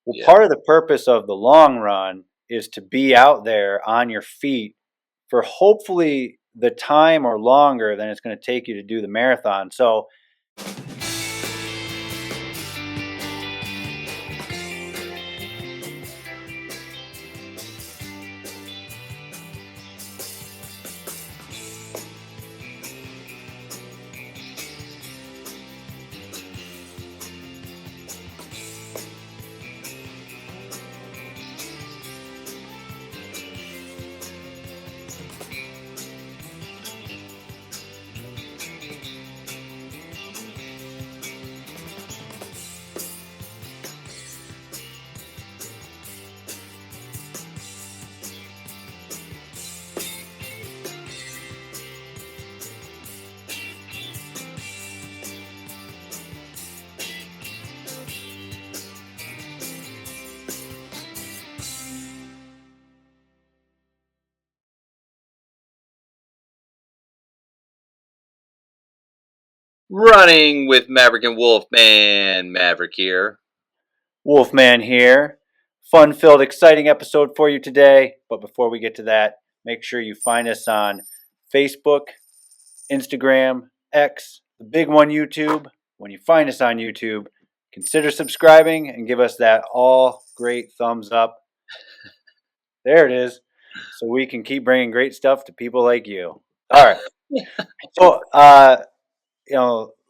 Well, Yeah. part of the purpose of the long run is to be out there on your feet for hopefully the time or longer than it's going to take you to do the marathon. So, Running with Maverick and Wolfman. Maverick here. Wolfman here. Fun filled, exciting episode for you today. But before we get to that, make sure you find us on Facebook, Instagram, X, the big one, YouTube. When you find us on YouTube, consider subscribing and give us that all great thumbs up. There it is. So we can keep bringing great stuff to people like you. All right. So,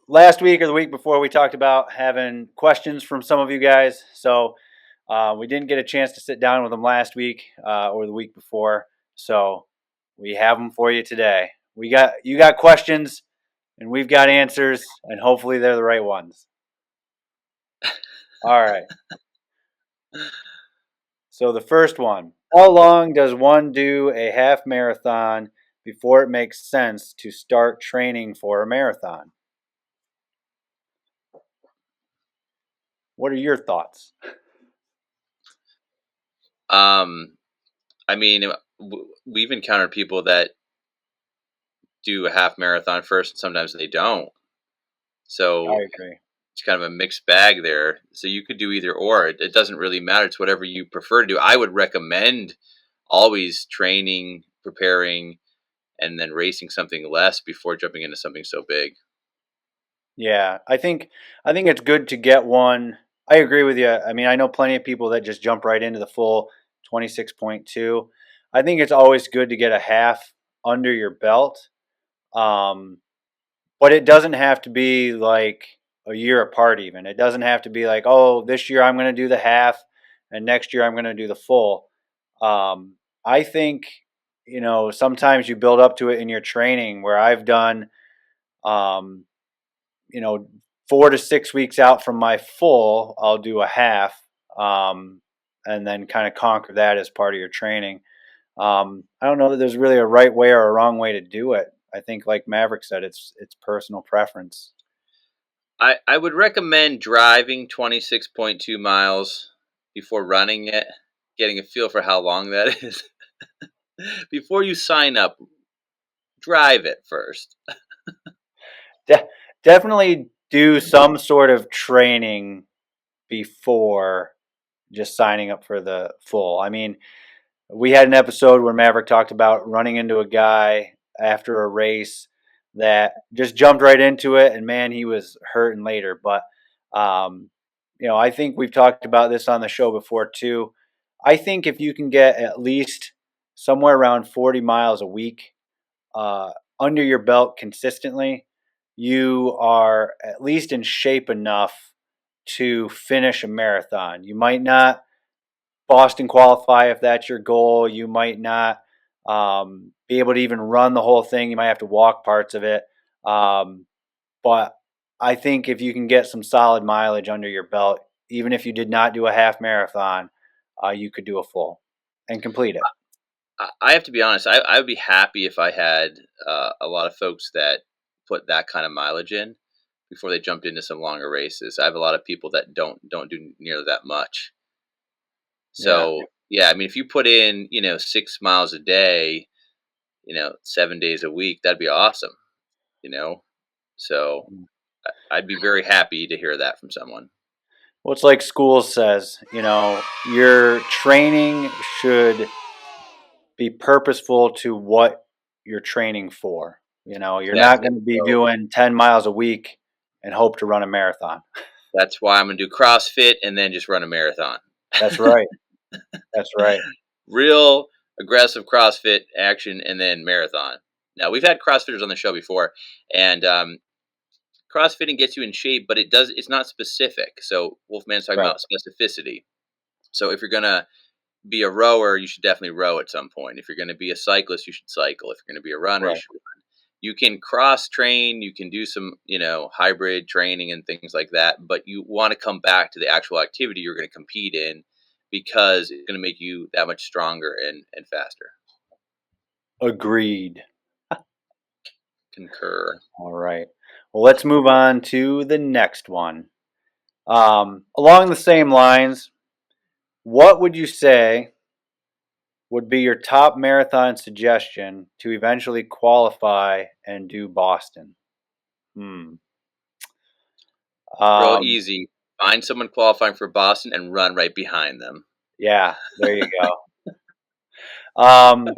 last week or the week before, we talked about having questions from some of you guys. So we didn't get a chance to sit down with them last week or the week before. So we have them for you today. You got questions, and we've got answers, and hopefully they're the right ones. All right. So the first one: how long does one do a half marathon before it makes sense to start training for a marathon? What are your thoughts? I mean, we've encountered people that do a half marathon first, and sometimes they don't. I So agree. it's kind of a mixed bag there. So you could do either or. It doesn't really matter. It's whatever you prefer to do. I would recommend always training, preparing, and then racing something less before jumping into something so big. Yeah, I think it's good to get one. I agree with you. I mean, I know plenty of people that just jump right into the full 26.2. I think it's always good to get a half under your belt. Um, but it doesn't have to be like a year apart even. It doesn't have to be like, "Oh, this year I'm going to do the half and next year I'm going to do the full." I think, sometimes you build up to it in your training where I've done um, you know, 4 to 6 weeks out from my full, I'll do a half, and then kind of conquer that as part of your training. I don't know that there's really a right way or a wrong way to do it. I think, like Maverick said, it's personal preference. I would recommend driving 26.2 miles before running it, getting a feel for how long that is. Before you sign up, drive it first. De- Definitely do some sort of training before just signing up for the full. I mean, we had an episode where Maverick talked about running into a guy after a race that just jumped right into it, and man, he was hurting later. But um, I think we've talked about this on the show before too. I think if you can get at least somewhere around 40 miles a week uh, under your belt consistently, you are at least in shape enough to finish a marathon. You might not Boston qualify if that's your goal. You might not be able to even run the whole thing. You might have to walk parts of it. But I think if you can get some solid mileage under your belt, even if you did not do a half marathon, you could do a full and complete it. I have to be honest. I would be happy if I had a lot of folks that put that kind of mileage in before they jumped into some longer races. I have a lot of people that don't do nearly that much. Yeah. So yeah, I mean, if you put in 6 miles a day, 7 days a week, that'd be awesome. You know, so I'd be very happy to hear that from someone. Well, it's like school says, your training should be purposeful to what you're training for. You're not Exactly. going to be So doing 10 miles a week and hope to run a marathon. that's why I'm gonna do CrossFit and then just run a marathon. That's right. That's right. Real aggressive CrossFit action and then marathon. Now we've had CrossFitters on the show before, and CrossFitting gets you in shape, but it's not specific. So Wolfman's talking Right. about specificity. So if you're gonna be a rower, you should definitely row at some point. If you're gonna be a cyclist, you should cycle. If you're gonna be a runner, you Right. should run. You can cross train, you can do some, hybrid training and things like that, but you want to come back to the actual activity you're going to compete in because it's going to make you that much stronger and faster. Agreed. Concur. All right. Well, let's move on to the next one. Along the same lines, what would you say would be your top marathon suggestion to eventually qualify and do Boston? Hmm. Real Um, easy. Find someone qualifying for Boston and run right behind them. yeah, there you go. Um,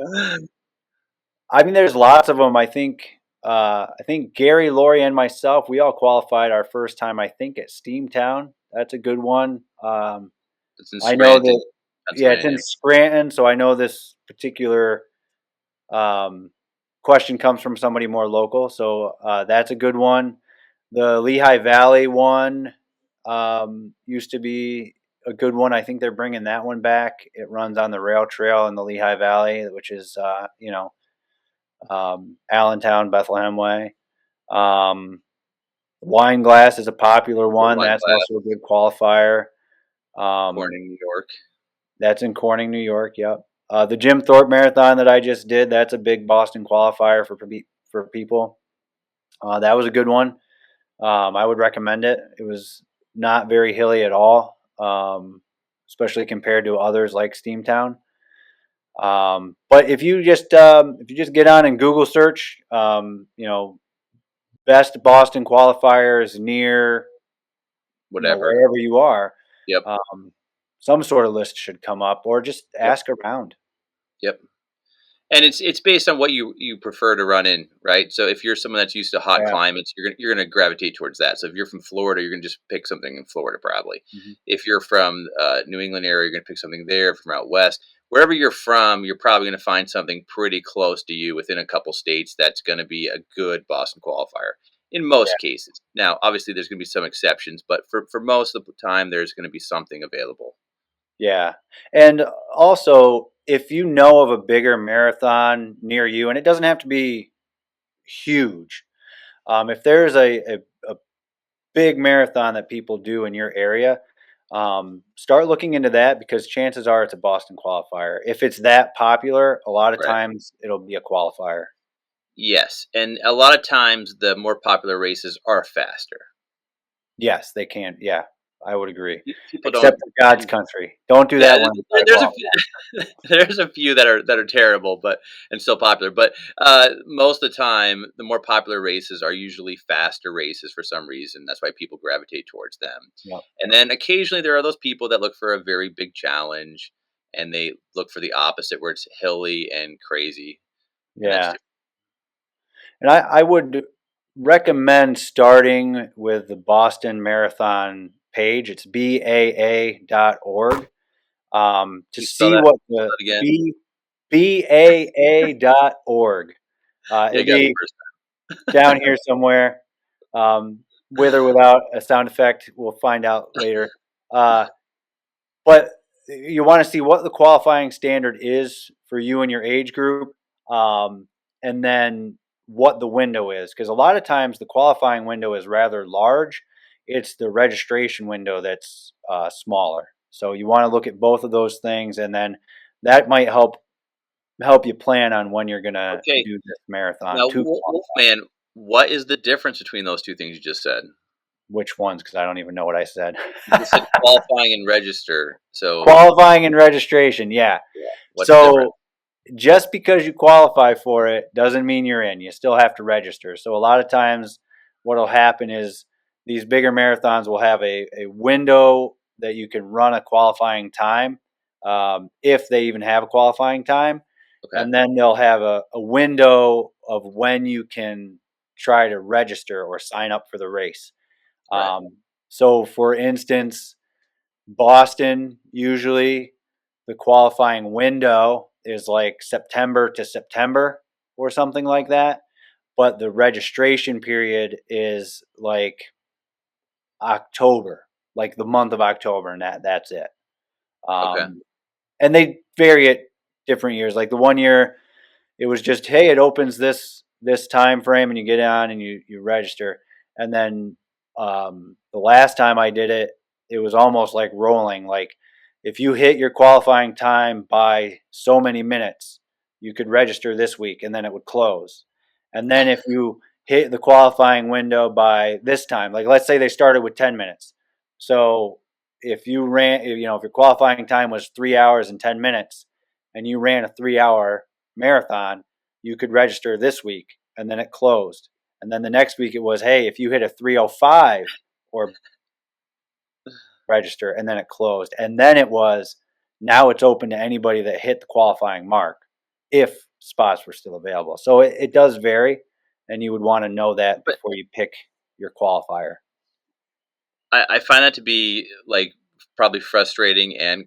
I mean, there's lots of them. I think Gary, Lori, and myself, we all qualified our first time. I think at Steamtown. That's a good one. It's in I know that. Scranton, Yeah, it's in Pennsylvania. Scranton, so I know this particular um, question comes from somebody more local. So that's a good one. The Lehigh Valley one used to be a good one. I think they're bringing that one back. It runs on the rail trail in the Lehigh Valley, which is Allentown, Bethlehem way. Um, Wine Glass is a popular The one. Wine That's Glass, also a good qualifier. Um, Corning, New York. that's in Corning, New York. Yep. The Jim Thorpe Marathon that I just did. That's a big Boston qualifier for people. That was a good one. I would recommend it. It was not very hilly at all, especially compared to others like Steamtown. But if you just get on and Google search, best Boston qualifiers near Whatever. wherever you are, Yep. um, some sort of list should come up, or just Yep. ask around. Yep. And it's based on what you prefer to run in, right? So if you're someone that's used to hot Yeah. climates, you're gonna gravitate towards that. So if you're from Florida, you're gonna just pick something in Florida probably. Mhm. If you're from New England area, you're gonna pick something there. From out west, wherever you're from, you're probably gonna find something pretty close to you within a couple states that's gonna be a good Boston qualifier in Yeah. most cases. Now, obviously, there's gonna be some exceptions, but for most of the time, there's gonna be something available. Yeah. And also, if you know of a bigger marathon near you, and it doesn't have to be huge, if there's a big marathon that people do in your area, start looking into that because chances are it's a Boston qualifier. If it's that popular, a lot of Right. times it'll be a qualifier. Yes, and a lot of times the more popular races are faster. Yes, they can. Yeah, I would agree. People Except don't for God's tend. country. Don't do Yeah, that one. It's not a there's a qualifier. few, there's a few that are terrible, but and still popular. But most of the time, the more popular races are usually faster races for some reason. That's why people gravitate towards them. Yep. And then occasionally there are those people that look for a very big challenge, and they look for the opposite, where it's hilly and crazy, and that's Yeah. different. And I would recommend starting with the Boston Marathon page. It's baa.org. To Can you spell see that? what Spell the that again? baa.org. Yeah, It'll you got the be first down time. here somewhere, with or without a sound effect. We'll find out later. Uh, but you want to see what the qualifying standard is for you and your age group, um, and then what the window is. Because a lot of times the qualifying window is rather large. It's the registration window that's smaller. So you want to look at both of those things, and then that might help you plan on when you're gonna Okay, do this marathon. now To Wolfman, what is the difference between those two things you just said? which ones? Because I don't even know what I said. You just said qualifying and register. So, Qualifying and registration, yeah. yeah, what's the difference? So just because you qualify for it doesn't mean you're in. You still have to register. So a lot of times, what'll happen is these bigger marathons will have a window that you can run a qualifying time, if they even have a qualifying time. Okay. And then they'll have a window of when you can try to register or sign up for the race. Right. So, for instance, Boston, usually the qualifying window is like September to September or something like that. But the registration period is like October, like the month of October, and that's it. Okay. Um, and they vary at different years. Like the one year, it was just, hey, it opens this time frame, and you get on and you register. And then the last time I did it, it was almost like rolling. Like if you hit your qualifying time by so many minutes, you could register this week, and then it would close. And then if you hit the qualifying window by this time, like let's say they started with 10 minutes, so if you ran, if your qualifying time was 3 hours and 10 minutes, and you ran a 3 hour marathon, you could register this week, and then it closed. And then the next week it was, hey, if you hit a 3:05 or register, and then it closed. And then it was, now it's open to anybody that hit the qualifying mark if spots were still available. So it does vary, and you would want to know that But before you pick your qualifier. I find that to be like probably frustrating and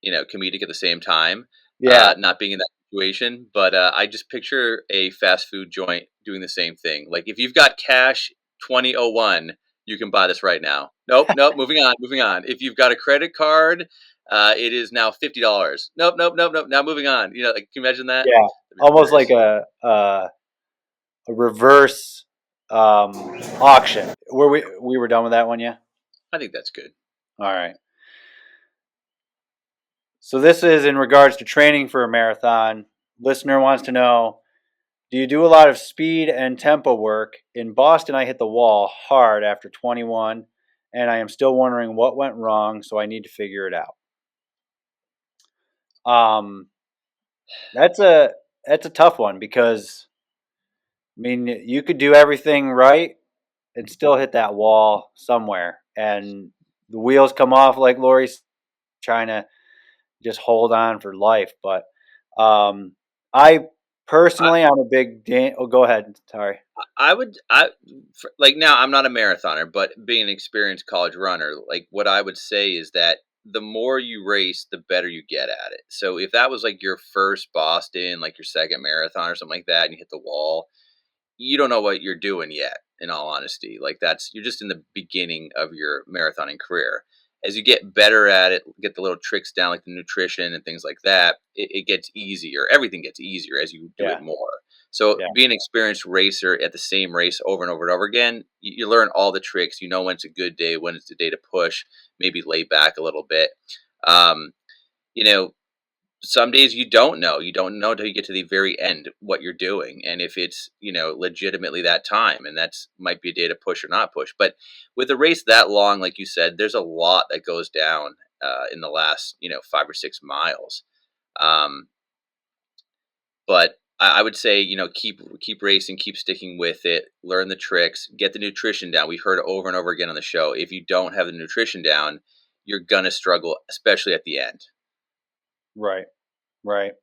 comedic at the same time. Yeah, Not being in that situation, but I just picture a fast food joint doing the same thing. Like if you've got cash 2001, you can buy this right now. Nope, nope. Moving on, moving on. If you've got a credit card, it is now $50. Nope, nope, nope, nope. Now moving on. Like can you imagine that? yeah, That'd be almost like hilarious. a reverse auction. Were we were done with that one? Yeah. I think that's good. All right. So this is in regards to training for a marathon. Listener wants to know, do you do a lot of speed and tempo work? In Boston, I hit the wall hard after 21, and I am still wondering what went wrong, so I need to figure it out. Um, that's a tough one because I mean you could do everything right and still hit that wall somewhere, and the wheels come off like Lori's trying to just hold on for life. But I personally, I'm a big oh, go ahead. Sorry. I would like now I'm not a marathoner, but being an experienced college runner, like what I would say is that the more you race, the better you get at it. So if that was like your first Boston, like your second marathon or something like that, and you hit the wall, you don't know what you're doing yet, in all honesty. Like that's you're just in the beginning of your marathoning career. As you get better at it, get the little tricks down, like the nutrition and things like that, it gets easier. Everything gets easier as you do it Yeah, more. So yeah, being an experienced racer at the same race over and over and over again, you learn all the tricks. You know when it's a good day, when it's the day to push, maybe lay back a little bit. Um, you know, some days you don't know. You don't know until you get to the very end what you're doing, and if it's legitimately that time, and that's might be a day to push or not push. But with a race that long, like you said, there's a lot that goes down in the last 5 or 6 miles. Um, but I would say keep racing, keep sticking with it, learn the tricks, get the nutrition down. We've heard it over and over again on the show. If you don't have the nutrition down, you're gonna struggle, especially at the end. right, right.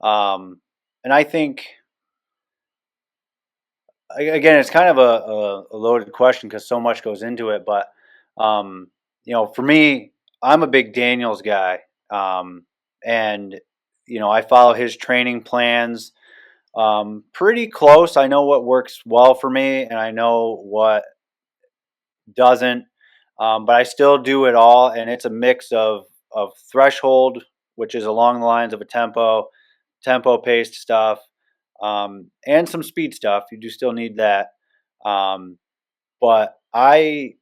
And I think again, it's kind of a loaded question because so much goes into it. But for me, I'm a big Daniels guy, and I follow his training plans pretty close. I know what works well for me, and I know what doesn't. But I still do it all, and it's a mix of threshold, which is along the lines of a tempo paced stuff, and some speed stuff. You do still need that, but I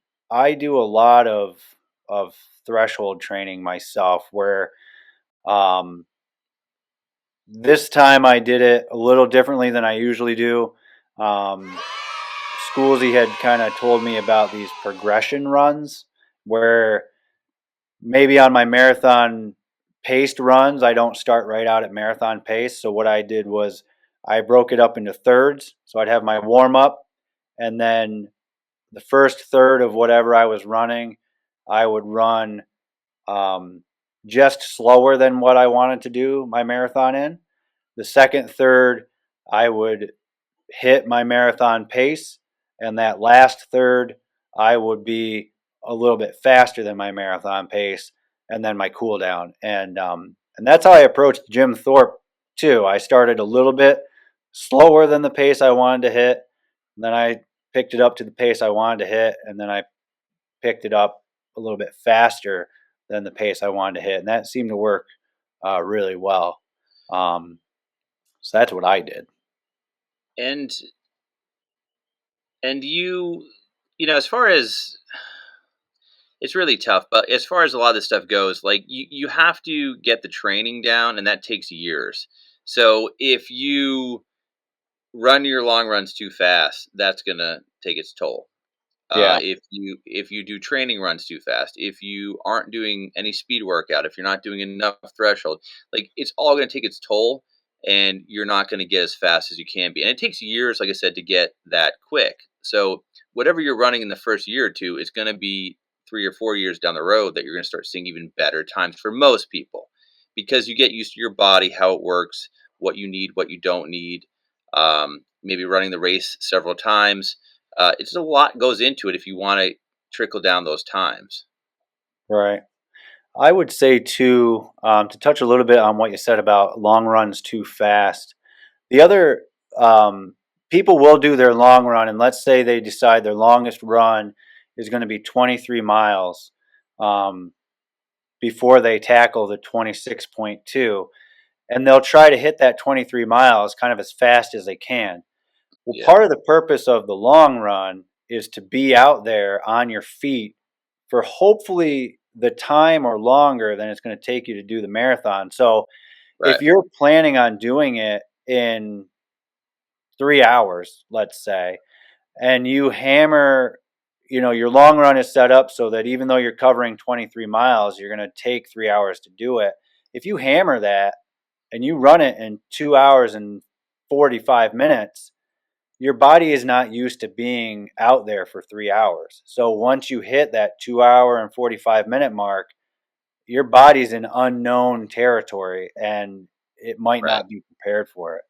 do a lot of threshold training myself. Where um, this time I did it a little differently than I usually do. Um, Schoolsy had kind of told me about these progression runs where maybe on my marathon paced runs, I don't start right out at marathon pace. So what I did was I broke it up into thirds. So I'd have my warm up, and then the first third of whatever I was running, I would run um, just slower than what I wanted to do my marathon in. The second third, I would hit my marathon pace, and that last third, I would be a little bit faster than my marathon pace, and then my cool down. And that's how I approached Jim Thorpe too. I started a little bit slower than the pace I wanted to hit, and then I picked it up to the pace I wanted to hit, and then I picked it up a little bit faster than the pace I wanted to hit, and that seemed to work really well. Um, so that's what I did. And you know, as far as it's really tough, but as far as a lot of this stuff goes, like you have to get the training down, and that takes years. So if you run your long runs too fast, that's gonna take its toll. Yeah, If you do training runs too fast, if you aren't doing any speed workout, if you're not doing enough threshold, like it's all going to take its toll, and you're not going to get as fast as you can be. And it takes years, like I said, to get that quick. So whatever you're running in the first year or two, it's going to be 3 or 4 years down the road that you're going to start seeing even better times for most people, because you get used to your body, how it works, what you need, what you don't need. Maybe running the race several times, it's a lot goes into it if you want to trickle down those times. right. I would say too, to touch a little bit on what you said about long runs too fast. The other people will do their long run, and let's say they decide their longest run is going to be 23 miles um, before they tackle the 26.2, and they'll try to hit that 23 miles kind of as fast as they can. Well, Yeah. part of the purpose of the long run is to be out there on your feet for hopefully the time or longer than it's going to take you to do the marathon. So if Right. you're planning on doing it in 3 hours, let's say, and you hammer, your long run is set up so that even though you're covering 23 miles, you're going to take 3 hours to do it. If you hammer that and you run it in 2 hours and 45 minutes, your body is not used to being out there for 3 hours. So once you hit that 2 hour and 45 minute mark, your body's in unknown territory and it might Right. not be prepared for it.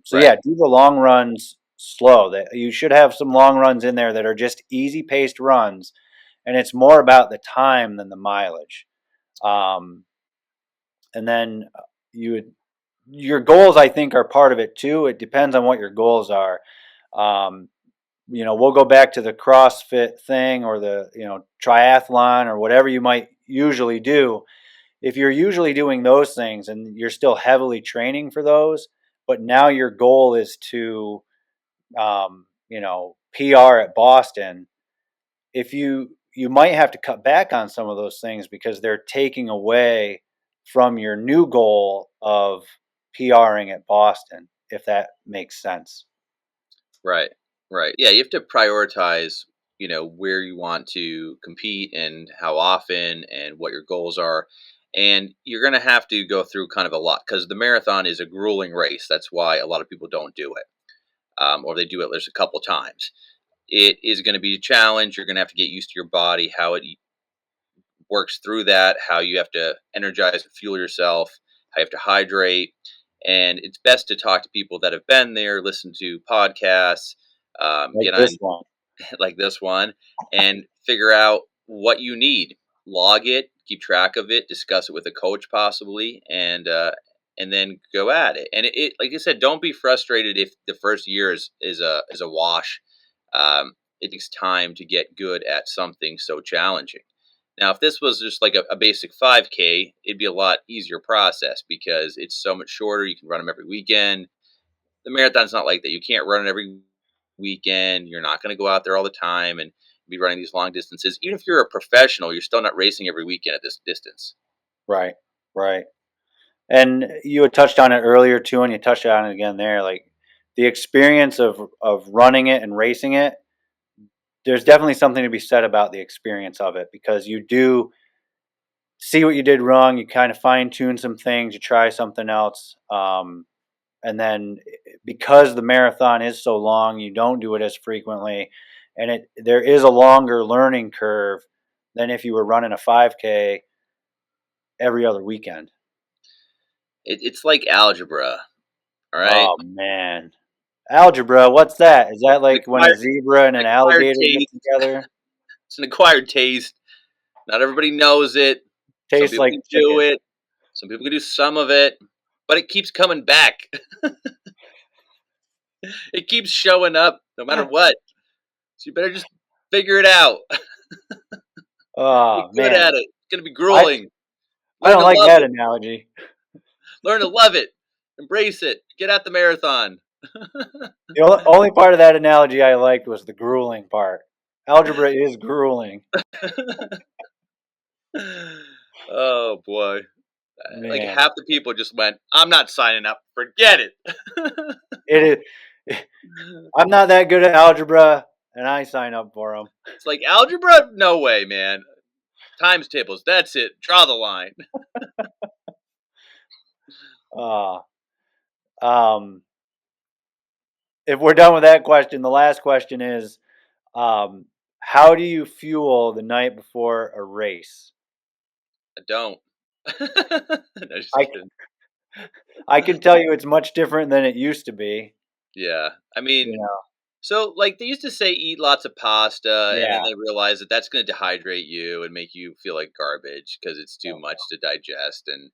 So Right. yeah, do the long runs slow. That you should have some long runs in there that are just easy paced runs, and it's more about the time than the mileage. Um, and then you would, your goals, I think, are part of it too. It depends on what your goals are. Um, we'll go back to the CrossFit thing or the triathlon or whatever you might usually do. If you're usually doing those things and you're still heavily training for those, but now your goal is to PR at Boston, if you might have to cut back on some of those things because they're taking away from your new goal of PRing at Boston, if that makes sense. Right. Right. Yeah, you have to prioritize, where you want to compete and how often and what your goals are. And you're going to have to go through kind of a lot, because the marathon is a grueling race. That's why a lot of people don't do it, or they do it just a couple times. It is going to be a challenge. You're going to have to get used to your body, how it works through that, how you have to energize and fuel yourself, how you have to hydrate. And it's best to talk to people that have been there, listen to podcasts, Like get this on one. like this one, and figure out what you need. Log it, keep track of it, discuss it with a coach possibly, and then go at it. And like I said, don't be frustrated if the first year is a wash. It takes time to get good at something so challenging. Now, if this was just like a basic 5K, it'd be a lot easier process because it's so much shorter. You can run them every weekend. The marathon's not like that. You can't run it every weekend. You're not going to go out there all the time and be running these long distances. Even if you're a professional, you're still not racing every weekend at this distance. Right, right. And you had touched on it earlier too, and you touched on it again there. Like the experience of running it and racing it, there's definitely something to be said about the experience of it because you do see what you did wrong. You kind of fine tune some things. You try something else, and then because the marathon is so long, you don't do it as frequently, and there is a longer learning curve than if you were running a 5K every other weekend. It's like algebra. All right. Oh man, algebra. What's that? Is that It's an like when a zebra and an acquired alligator get taste. together? It's an acquired taste. Not everybody knows it. Some Tastes people like can do chicken. it. Some people can do some of it, but it keeps coming back. It keeps showing up no matter what. So you better just figure it out. Be Oh good man, at it. It's gonna be I grueling. I Learn don't to like love that it. analogy. Learn to love it. Embrace it. Get out the marathon. The only part of that analogy I liked was the grueling part. Algebra is grueling, Oh boy. Like man. half the people just went, I'm not signing up. Forget it. It is. I'm not that good at algebra, and I sign up for them. It's like algebra? No way, man. Times tables. That's it. Draw the line. Uh, um, if we're done with that question, the last question is, um, how do you fuel the night before a race? I don't. No, just I kidding. I can tell you it's much different than it used to be. Yeah. I You mean, know, so like they used to say eat lots of pasta, and then yeah, they realized that that's going to dehydrate you and make you feel like garbage because it's too much to digest, and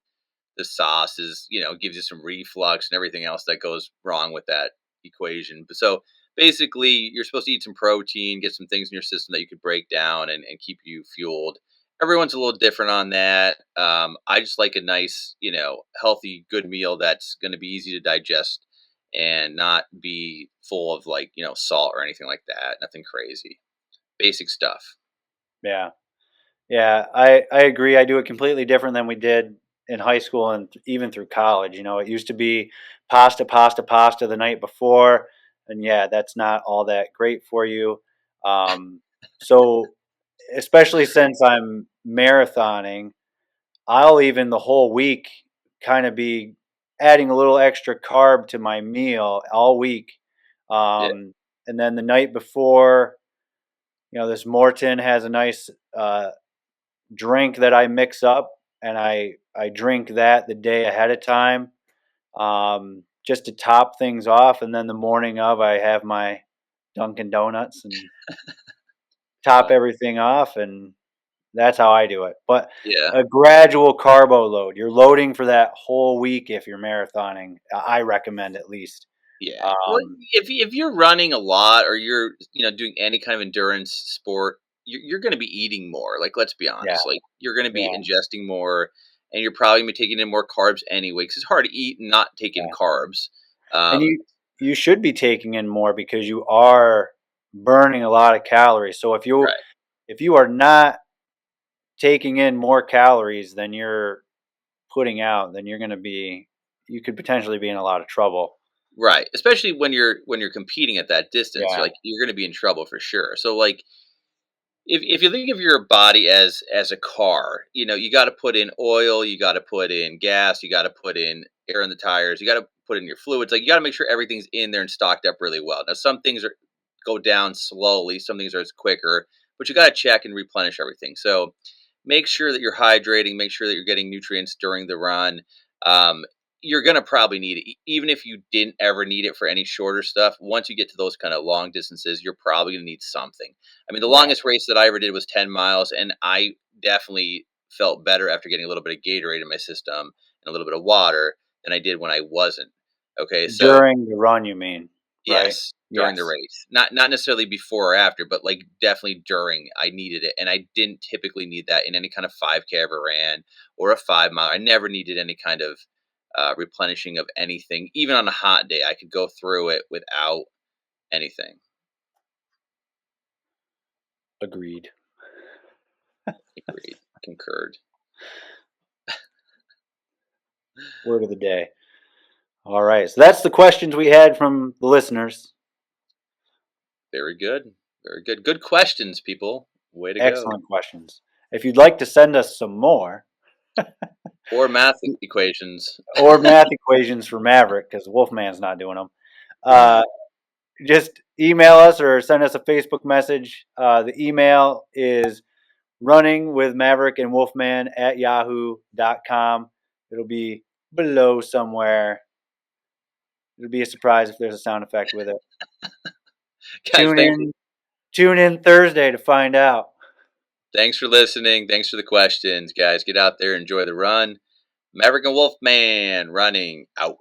the sauce is, gives you some reflux and everything else that goes wrong with that equation. But so basically, you're supposed to eat some protein, get some things in your system that you could break down and keep you fueled. Everyone's a little different on that. I just like a nice, healthy, good meal that's going to be easy to digest and not be full of like, salt or anything like that. Nothing crazy. Basic stuff. yeah. Yeah, I agree. I do it completely different than we did in high school and even through college. It used to be pasta, pasta, pasta the night before, and yeah, that's not all that great for you. So, especially since I'm marathoning, I'll even the whole week kind of be adding a little extra carb to my meal all week, Yeah. and then the night before, this Morton has a nice drink that I mix up, and I drink that the day ahead of time, just to top things off, and then the morning of I have my Dunkin' Donuts and top Fun. everything off, and that's how I do it. But Yeah. a gradual carbo load. You're loading for that whole week if you're marathoning. I recommend at least. Yeah. Well, Um, if you're running a lot or you're doing any kind of endurance sport, you're going to be eating more. Like let's be yeah, honest, like you're going to be yeah, ingesting more, and you're probably gonna be taking in more carbs anyway. Because it's hard to eat and not take in yeah. carbs. And Um, you should be taking in more because you are burning a lot of calories. So right. if you are not taking in more calories than you're putting out, then you could potentially be in a lot of trouble. Right. Especially when you're competing at that distance, Yeah, you're going to be in trouble for sure. So like if you think of your body as a car, you got to put in oil, you got to put in gas, you got to put in air in the tires, you got to put in your fluids. Like you got to make sure everything's in there and stocked up really well. Now some things go down slowly, some things are quicker, but you got to check and replenish everything. So make sure that you're hydrating, make sure that you're getting nutrients during the run. Um, you're going to probably need it, even if you didn't ever need it for any shorter stuff. Once you get to those kind of long distances, you're probably going to need something. I mean, the yeah. longest race that I ever did was 10 miles, and I definitely felt better after getting a little bit of Gatorade in my system and a little bit of water than I did when I wasn't. Okay, so During the run, you mean, right? yes, during the Yes. race. Not necessarily before or after, but like definitely during. I needed it, and I didn't typically need that in any kind of 5K I ever ran or a 5 mile. I never needed any kind of replenishing of anything. Even on a hot day, I could go through it without anything. Agreed. Agreed, concurred. Word of the day. All right. So that's the questions we had from the listeners. Very good, very good. Good questions, people. Way to go. Excellent questions. If you'd like to send us some more, Or math equations. or math equations for Maverick, because Wolfman's not doing them, uh, just email us or send us a Facebook message. The email is runningwithMaverickandWolfman at yahoo.com. It'll be below somewhere. It'll be a surprise if there's a sound effect with it. Guys, Tune in. Tune in Thursday to find out. thanks for listening. Thanks for the questions, guys. Get out there, enjoy the run. Maverick and Wolfman running out.